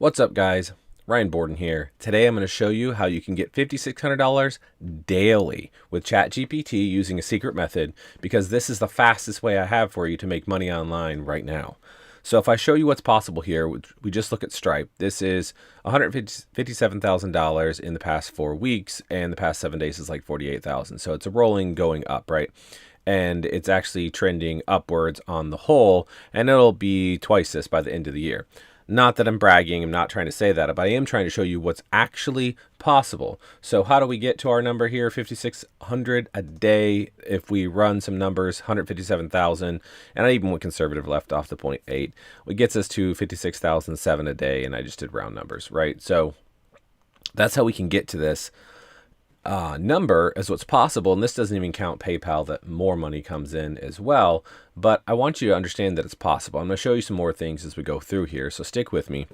What's up, guys? Ryan Borden here. Today I'm going to show you how you can get $5,600 daily with Chat GPT using a secret method, because this is the fastest way I have for you to make money online right now. So if I show you what's possible here, we just look at Stripe. This is $157,000 in the past 4 weeks, and the past 7 days is like 48,000. So it's a rolling going up, right? And it's actually trending upwards on the whole, and it'll be twice this by the end of the year. Not that I'm bragging, I'm not trying to say that, but I am trying to show you what's actually possible. So how do we get to our number here, 5,600 a day? If we run some numbers, 157,000, and I even went conservative, left off the 0.8, it gets us to 56,007 a day, and I just did round numbers, right? So that's how we can get to this number as what's possible. And this doesn't even count PayPal, that more money comes in as well. But I want you to understand that it's possible. I'm going to show you some more things as we go through here, so stick with me.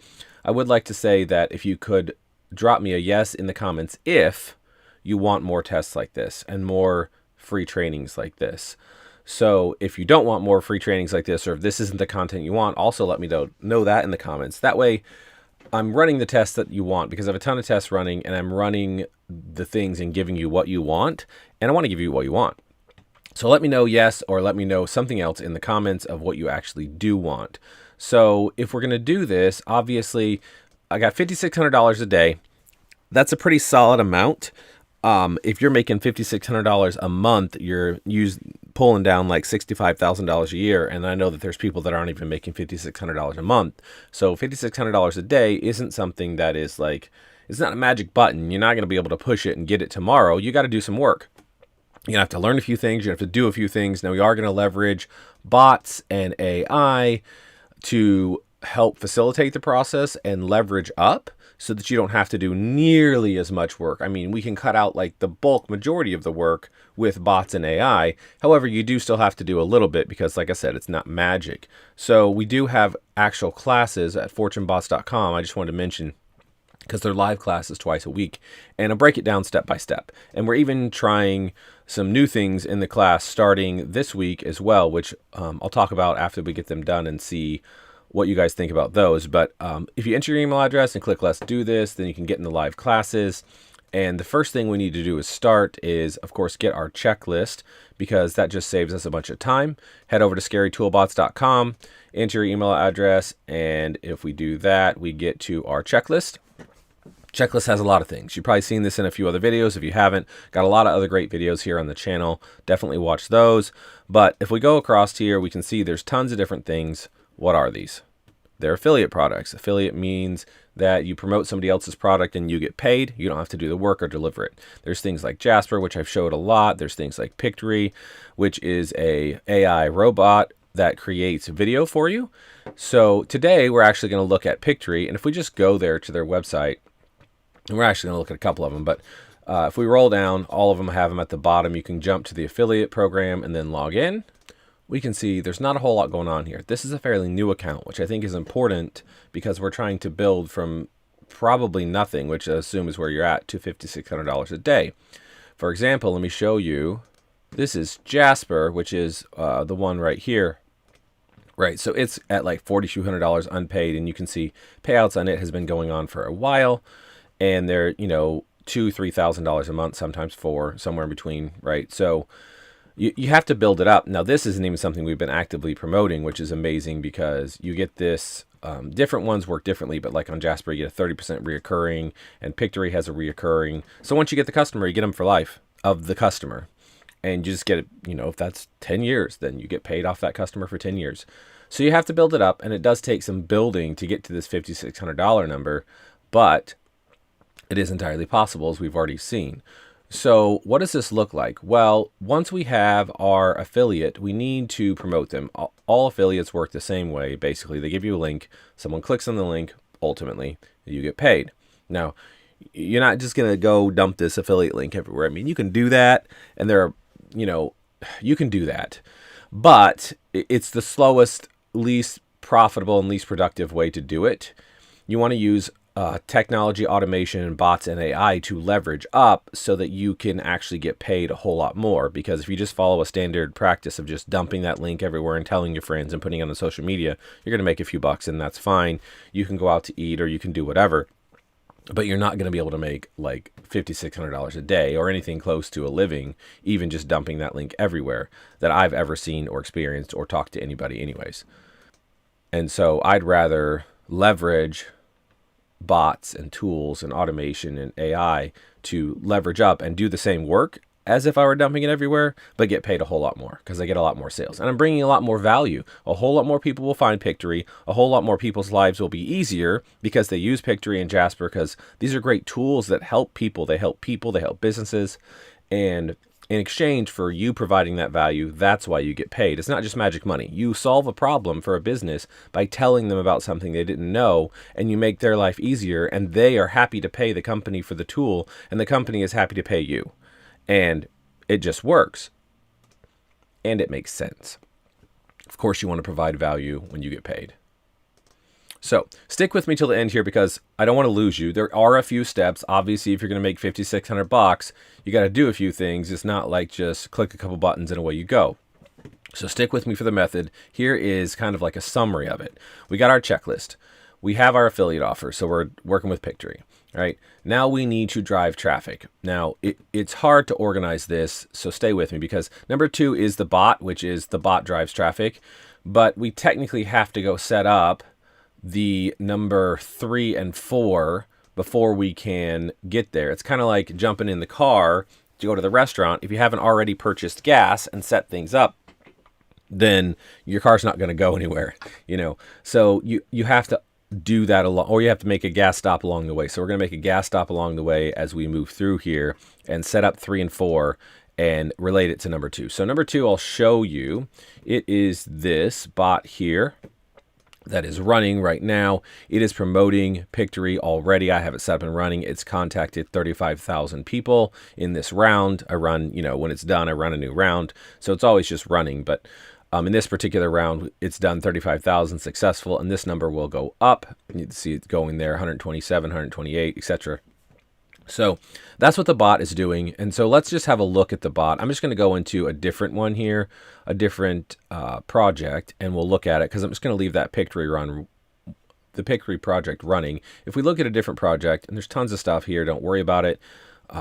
I would like to say that if you could drop me a yes in the comments if you want more tests like this and more free trainings like this. So if you don't want more free trainings like this, or if this isn't the content you want, also let me know that in the comments. That way I'm running the tests that you want, because I have a ton of tests running, and I'm running the things and giving you what you want, and I want to give you what you want. So let me know yes, or let me know something else in the comments of what you actually do want. So if we're going to do this, obviously I got $5,600 a day. That's a pretty solid amount. If you're making $5,600 a month, you're pulling down like $65,000 a year. And I know that there's people that aren't even making $5,600 a month. So $5,600 a day isn't something that is like, it's not a magic button. You're not going to be able to push it and get it tomorrow. You got to do some work. You're going to have to learn a few things. You're going to have to do a few things. Now, we are going to leverage bots and AI to help facilitate the process and leverage up, so that you don't have to do nearly as much work. I mean, we can cut out like the bulk majority of the work with bots and AI. However, you do still have to do a little bit, because like I said, it's not magic. So we do have actual classes at fortunebots.com. I just wanted to mention, because they're live classes twice a week, and I'll break it down step by step. And we're even trying some new things in the class starting this week as well, which I'll talk about after we get them done and see what you guys think about those. But if you enter your email address and click let's do this, then you can get in the live classes. And the first thing we need to do is of course, get our checklist, because that just saves us a bunch of time. Head over to scarytoolbots.com, enter your email address, and if we do that, we get to our checklist. Checklist has a lot of things. You've probably seen this in a few other videos. If you haven't, got a lot of other great videos here on the channel. Definitely watch those. But if we go across here, we can see there's tons of different things. What are these? They're affiliate products. Affiliate means that you promote somebody else's product and you get paid. You don't have to do the work or deliver it. There's things like Jasper, which I've showed a lot. There's things like Pictory, which is a AI robot that creates video for you. So today we're actually going to look at Pictory. And if we just go there to their website, and we're actually going to look at a couple of them, but if we roll down, all of them have them at the bottom. You can jump to the affiliate program and then log in. We can see there's not a whole lot going on here. This is a fairly new account, which I think is important, because we're trying to build from probably nothing, which I assume is where you're at, to $5,600 a day. For example, let me show you. This is Jasper, which is the one right here. Right, so it's at like $4,200 unpaid, and you can see payouts on it has been going on for a while, and they're, $2,000 to $3,000 a month, sometimes $4,000, somewhere in between, right? So you have to build it up. Now, this isn't even something we've been actively promoting, which is amazing, because you get this, different ones work differently, but like on Jasper, you get a 30% reoccurring, and Pictory has a reoccurring. So once you get the customer, you get them for life of the customer. And you just get it, if that's 10 years, then you get paid off that customer for 10 years. So you have to build it up, and it does take some building to get to this $5,600 number, but it is entirely possible, as we've already seen. So what does this look like? Well, once we have our affiliate, we need to promote them. All affiliates work the same way. Basically, they give you a link. Someone clicks on the link. Ultimately, you get paid. Now, you're not just going to go dump this affiliate link everywhere. I mean, you can do that, and there are, you can do that. But it's the slowest, least profitable, and least productive way to do it. You want to use technology, automation, bots, and AI to leverage up so that you can actually get paid a whole lot more. Because if you just follow a standard practice of just dumping that link everywhere and telling your friends and putting it on social media, you're going to make a few bucks, and that's fine. You can go out to eat or you can do whatever, but you're not going to be able to make like $5,600 a day or anything close to a living, even just dumping that link everywhere that I've ever seen or experienced or talked to anybody anyways. And so I'd rather leverage bots and tools and automation and AI to leverage up and do the same work as if I were dumping it everywhere, but get paid a whole lot more because I get a lot more sales and I'm bringing a lot more value. A whole lot more people will find Pictory. A whole lot more people's lives will be easier because they use Pictory and Jasper, because these are great tools that help people. They help people, they help businesses. And in exchange for you providing that value, that's why you get paid. It's not just magic money. You solve a problem for a business by telling them about something they didn't know, and you make their life easier, and they are happy to pay the company for the tool, and the company is happy to pay you. And it just works. And it makes sense. Of course, you want to provide value when you get paid. So stick with me till the end here because I don't want to lose you. There are a few steps. Obviously, if you're going to make $5,600, you got to do a few things. It's not like just click a couple buttons and away you go. So stick with me for the method. Here is kind of like a summary of it. We got our checklist. We have our affiliate offer. So we're working with Pictory, right? Now we need to drive traffic. Now it's hard to organize this. So stay with me because number 2 is the bot, which is the bot drives traffic, but we technically have to go set up the number 3 and 4 before we can get there. It's kind of like jumping in the car to go to the restaurant. If you haven't already purchased gas and set things up, then your car's not going to go anywhere, So you have to do that along, or you have to make a gas stop along the way. So we're going to make a gas stop along the way as we move through here and set up 3 and 4 and relate it to number 2. So number 2, I'll show you. It is this bot here that is running right now. It is promoting Pictory already. I have it set up and running. It's contacted 35,000 people in this round. I run, when it's done, I run a new round. So it's always just running. But in this particular round, it's done 35,000 successful, and this number will go up. You can see it going there, 127, 128, etc. So that's what the bot is doing. And so let's just have a look at the bot. I'm just going to go into a different one here, a different project, and we'll look at it because I'm just going to leave that the Pictory project running. If we look at a different project, and there's tons of stuff here, don't worry about it.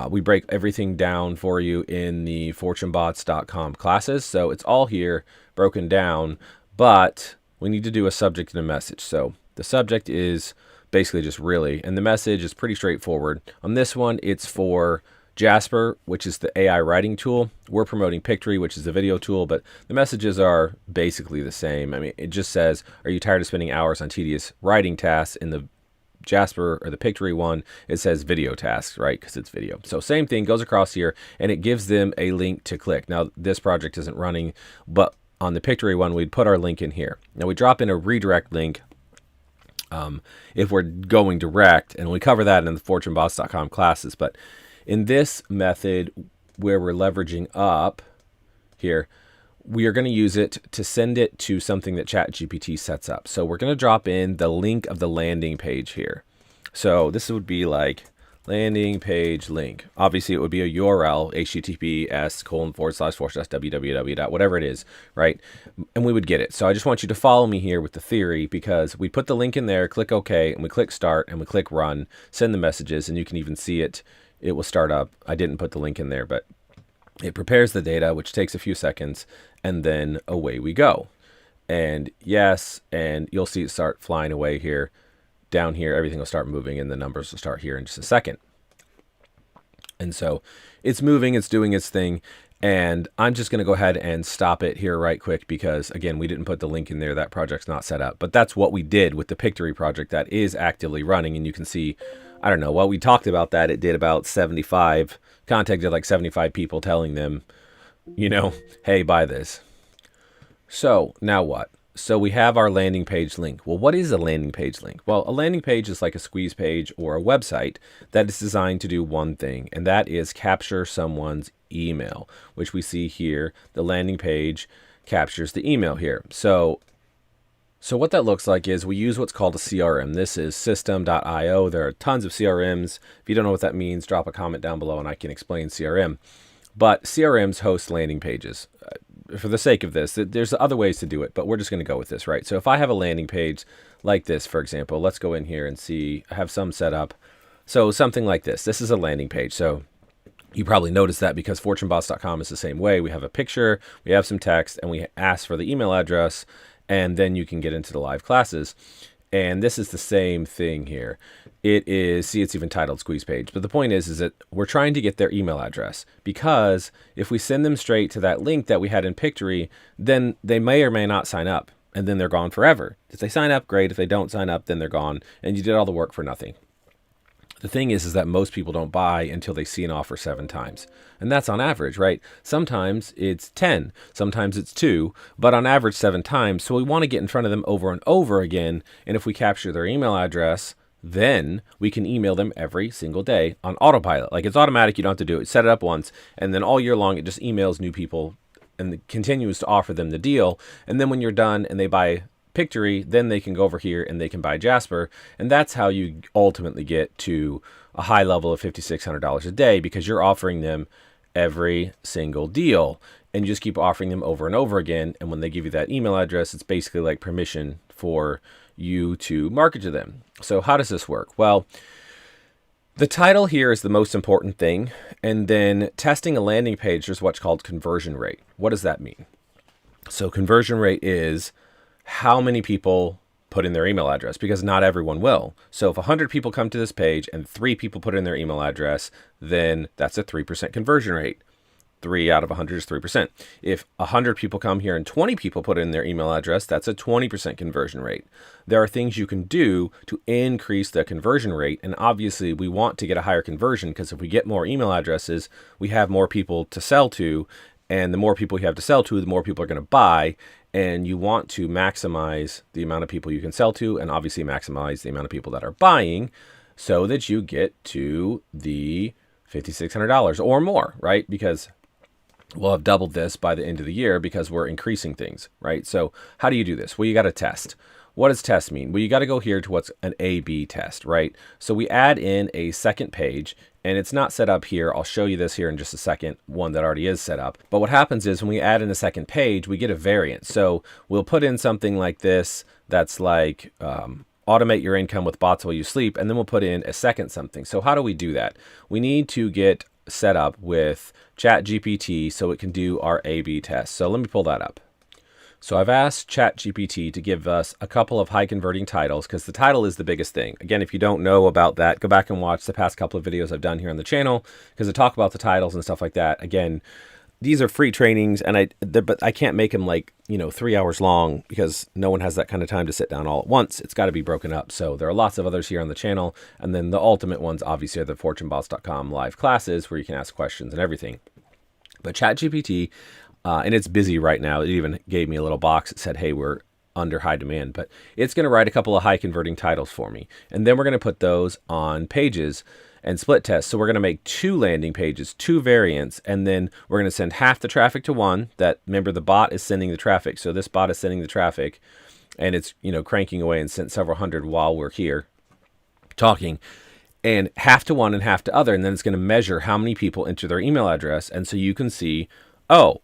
We break everything down for you in the fortunebots.com classes. So it's all here broken down, but we need to do a subject and a message. So the subject is basically just really, and the message is pretty straightforward. On this one, it's for Jasper, which is the AI writing tool. We're promoting Pictory, which is the video tool, but the messages are basically the same. I mean, it just says, are you tired of spending hours on tedious writing tasks? In the Jasper or the Pictory one, it says video tasks, right? Because it's video. So same thing goes across here, and it gives them a link to click. Now, this project isn't running, but on the Pictory one, we'd put our link in here. Now we drop in a redirect link if we're going direct, and we cover that in the fortunebots.com classes. But in this method where we're leveraging up here, we are going to use it to send it to something that Chat GPT sets up. So we're going to drop in the link of the landing page here. So this would be like landing page link. Obviously, it would be a URL, https://www. whatever it is, right? And we would get it. So I just want you to follow me here with the theory, because we put the link in there, click OK, and we click start, and we click run, send the messages, and you can even see it. It will start up. I didn't put the link in there, but it prepares the data, which takes a few seconds, and then away we go. And yes, and you'll see it start flying away here. Down here, everything will start moving, and the numbers will start here in just a second. And so it's moving, it's doing its thing, and I'm just going to go ahead and stop it here right quick because, again, we didn't put the link in there. That project's not set up. But that's what we did with the Pictory project that is actively running, and you can see, I don't know, while we talked about that, it did about 75, contacted like 75 people telling them, hey, buy this. So now what? So we have our landing page link. Well, what is a landing page link? Well, a landing page is like a squeeze page or a website that is designed to do one thing, and that is capture someone's email, which we see here. The landing page captures the email here. So So what that looks like is we use what's called a CRM. This is system.io. There are tons of CRMs. If you don't know what that means, drop a comment down below and I can explain CRM. But CRMs host landing pages. For the sake of this, there's other ways to do it, but we're just going to go with this, right? So if I have a landing page like this, for example, let's go in here and see, I have some set up. So something like this. This is a landing page. So you probably noticed that because fortuneboss.com is the same way. We have a picture, we have some text, and we ask for the email address, and then you can get into the live classes. And this is the same thing here. It is, see, it's even titled squeeze page. But the point is that we're trying to get their email address, because if we send them straight to that link that we had in Pictory, then they may or may not sign up, and then they're gone forever. If they sign up, great. If they don't sign up, then they're gone, and you did all the work for nothing. The thing is that most people don't buy until they see an offer 7 times. And that's on average, right? Sometimes it's 10, sometimes it's 2, but on average 7 times. So we want to get in front of them over and over again. And if we capture their email address, then we can email them every single day on autopilot. Like, it's automatic. You don't have to do it. Set it up once, and then all year long, it just emails new people and continues to offer them the deal. And then when you're done and they buy Pictory, then they can go over here and they can buy Jasper. And that's how you ultimately get to a high level of $5,600 a day, because you're offering them every single deal and you just keep offering them over and over again. And when they give you that email address, it's basically like permission for you to market to them. So how does this work? Well, the title here is the most important thing. And then testing a landing page, there's what's called conversion rate. What does that mean? So conversion rate is how many people put in their email address, because not everyone will. So if 100 people come to this page and 3 people put in their email address, then that's a 3% conversion rate. 3 out of 100 is 3%. If 100 people come here and 20 people put in their email address, that's a 20% conversion rate. There are things you can do to increase the conversion rate. And obviously we want to get a higher conversion, because if we get more email addresses, we have more people to sell to. And the more people you have to sell to, the more people are going to buy. And you want to maximize the amount of people you can sell to, and obviously maximize the amount of people that are buying, so that you get to the $5,600 or more, right? Because we'll have doubled this by the end of the year, because we're increasing things, right? So how do you do this? Well, you got to test. What does test mean? Well, you got to go here to what's an A/B test, right? So we add in a second page, and it's not set up here. I'll show you this here in just a second, one that already is set up. But what happens is when we add in a second page, we get a variant. So we'll put in something like this that's like automate your income with bots while you sleep, and then we'll put in a second something. So how do we do that? We need to get set up with Chat GPT so it can do our A/B test. So let me pull that up. So I've asked Chat GPT to give us a couple of high converting titles, because the title is the biggest thing. Again, if you don't know about that, go back and watch the past couple of videos I've done here on the channel, because I talk about the titles and stuff like that. Again, these are free trainings, and but I can't make them like, 3 hours long, because no one has that kind of time to sit down all at once. It's got to be broken up. So there are lots of others here on the channel. And then the ultimate ones obviously are the fortuneboss.com live classes, where you can ask questions and everything. But Chat GPT, and it's busy right now. It even gave me a little box that said, hey, we're under high demand, but it's going to write a couple of high converting titles for me. And then we're going to put those on pages and split test. So we're going to make 2 landing pages, 2 variants, and then we're going to send half the traffic to one. That, remember, the bot is sending the traffic. So this bot is sending the traffic, and it's, cranking away and sent several hundred while we're here talking. And half to one and half to other. And then it's going to measure how many people enter their email address. And so you can see, oh,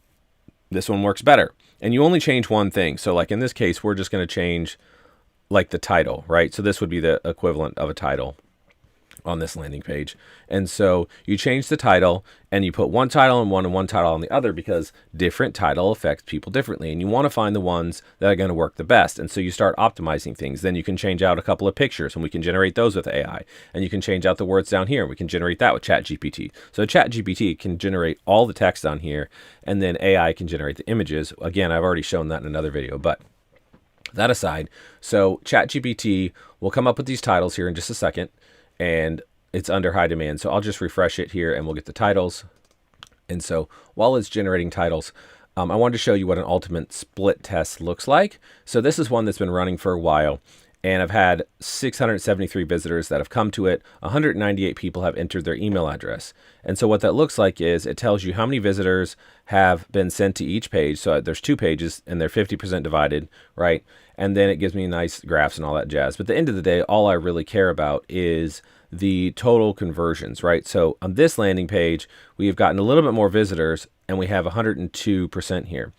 this one works better. And you only change one thing. So like in this case, we're just going to change like the title, right? So this would be the equivalent of a title on this landing page. And so you change the title, and you put one title on one and one title on the other, because different title affects people differently. And you want to find the ones that are going to work the best. And so you start optimizing things. Then you can change out a couple of pictures, and we can generate those with AI. And you can change out the words down here, and we can generate that with Chat GPT. So Chat GPT can generate all the text on here, and then AI can generate the images. Again, I've already shown that in another video, but that aside, so Chat GPT will come up with these titles here in just a second, and it's under high demand. So I'll just refresh it here, and we'll get the titles. And so while it's generating titles, I wanted to show you what an ultimate split test looks like. So this is one that's been running for a while, and I've had 673 visitors that have come to it. 198 people have entered their email address. And so what that looks like is it tells you how many visitors have been sent to each page. So there's 2 pages and they're 50% divided, right? And then it gives me nice graphs and all that jazz. But at the end of the day, all I really care about is the total conversions, right? So on this landing page, we have gotten a little bit more visitors and we have 102% here.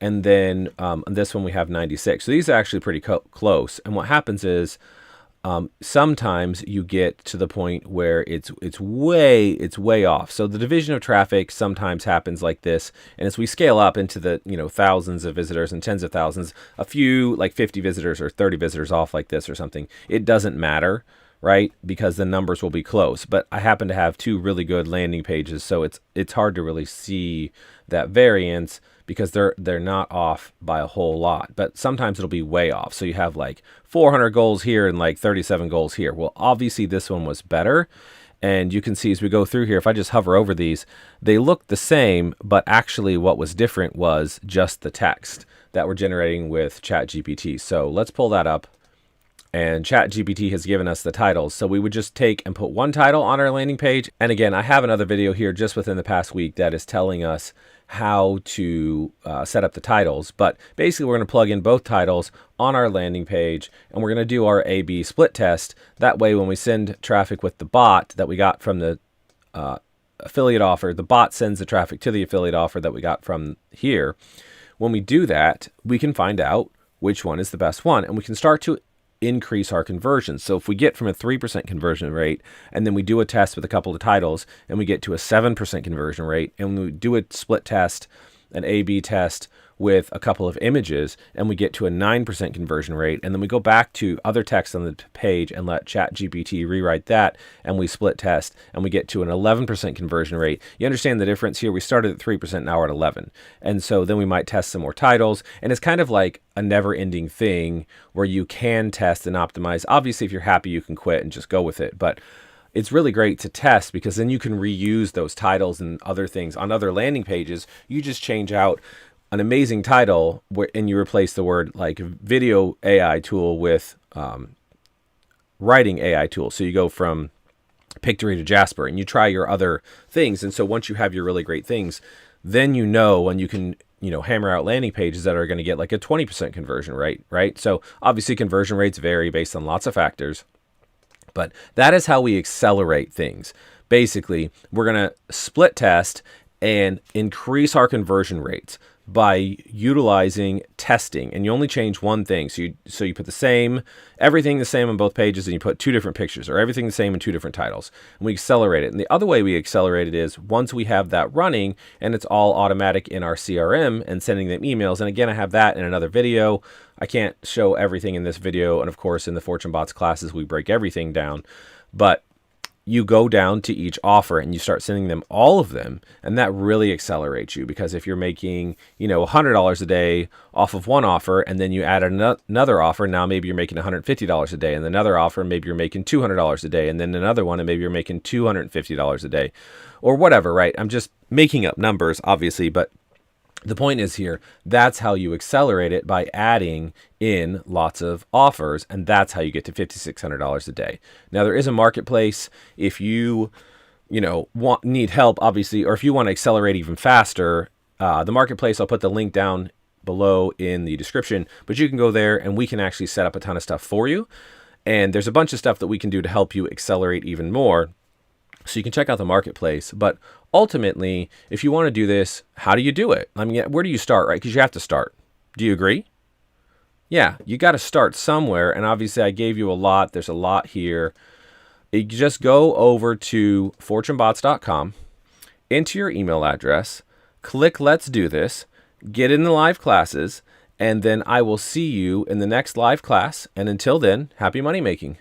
And then on this one, we have 96. So these are actually pretty close. And what happens is sometimes you get to the point where it's way off. So the division of traffic sometimes happens like this. And as we scale up into the thousands of visitors and tens of thousands, a few like 50 visitors or 30 visitors off like this or something, it doesn't matter, right? Because the numbers will be close. But I happen to have 2 really good landing pages, so it's hard to really see that variance because they're not off by a whole lot. But sometimes it'll be way off. So you have like 400 goals here and like 37 goals here. Well, obviously this one was better. And you can see as we go through here, if I just hover over these, they look the same, but actually what was different was just the text that we're generating with Chat GPT. So let's pull that up. And Chat GPT has given us the titles. So we would just take and put one title on our landing page. And again, I have another video here just within the past week that is telling us how to set up the titles. But basically, we're going to plug in both titles on our landing page, and we're going to do our A/B split test. That way, when we send traffic with the bot that we got from the affiliate offer, the bot sends the traffic to the affiliate offer that we got from here. When we do that, we can find out which one is the best one, and we can start to increase our conversions. So if we get from a 3% conversion rate and then we do a test with a couple of titles and we get to a 7% conversion rate, and we do a split test, an A/B test with a couple of images and we get to a 9% conversion rate, and then we go back to other text on the page and let Chat GPT rewrite that, and we split test and we get to an 11% conversion rate. You understand the difference here? We started at 3%, now we're at 11. And so then we might test some more titles, and it's kind of like a never-ending thing where you can test and optimize. Obviously, if you're happy, you can quit and just go with it, but it's really great to test because then you can reuse those titles and other things on other landing pages. You just change out an amazing title and you replace the word like video AI tool with writing AI tool. So you go from Pictory to Jasper and you try your other things. And so once you have your really great things, then when you can hammer out landing pages that are going to get like a 20% conversion rate, right? So obviously conversion rates vary based on lots of factors, but that is how we accelerate things. Basically, we're going to split test and increase our conversion rates by utilizing testing, and you only change one thing. So you put everything the same on both pages, and you put 2 different pictures, or everything the same in 2 different titles, and we accelerate it. And the other way we accelerate it is once we have that running and it's all automatic in our CRM and sending them emails. And again, I have that in another video. I can't show everything in this video, and of course in the Fortune Bots classes we break everything down, but you go down to each offer and you start sending them all of them, and that really accelerates you, because if you're making $100 a day off of one offer, and then you add another offer, now maybe you're making $150 a day, and another offer maybe you're making $200 a day, and then another one and maybe you're making $250 a day or whatever, right? I'm just making up numbers obviously, but the point is here, that's how you accelerate it, by adding in lots of offers, and that's how you get to $5,600 a day. Now, there is a marketplace if you need help, obviously, or if you want to accelerate even faster. The marketplace, I'll put the link down below in the description, but you can go there and we can actually set up a ton of stuff for you. And there's a bunch of stuff that we can do to help you accelerate even more. So you can check out the marketplace, but ultimately, if you want to do this, how do you do it? I mean, where do you start, right? Because you have to start. Do you agree? Yeah, you got to start somewhere. And obviously I gave you a lot. There's a lot here. You just go over to fortunebots.com, enter your email address, click Let's Do This, get in the live classes, and then I will see you in the next live class. And until then, happy money making.